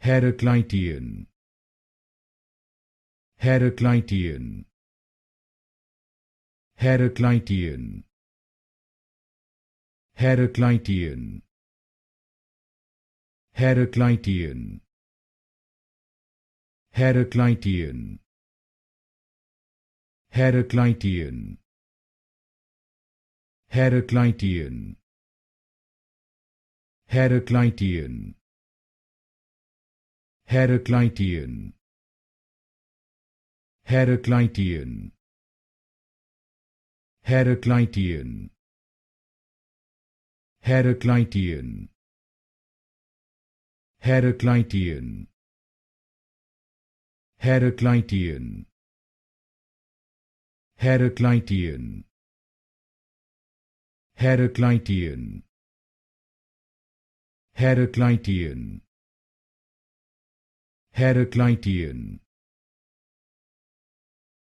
Heraclitean, Heraclitean, Heraclitean, Heraclitean, Heraclitean, Heraclitean, Heraclitean, Heraclitean, Heraclitean, Heraclitean, Heraclitean, Heraclitean, Heraclitean, Heraclitean, Heraclitean, Heraclitean, Heraclitean, Heraclitean, Heraclitean,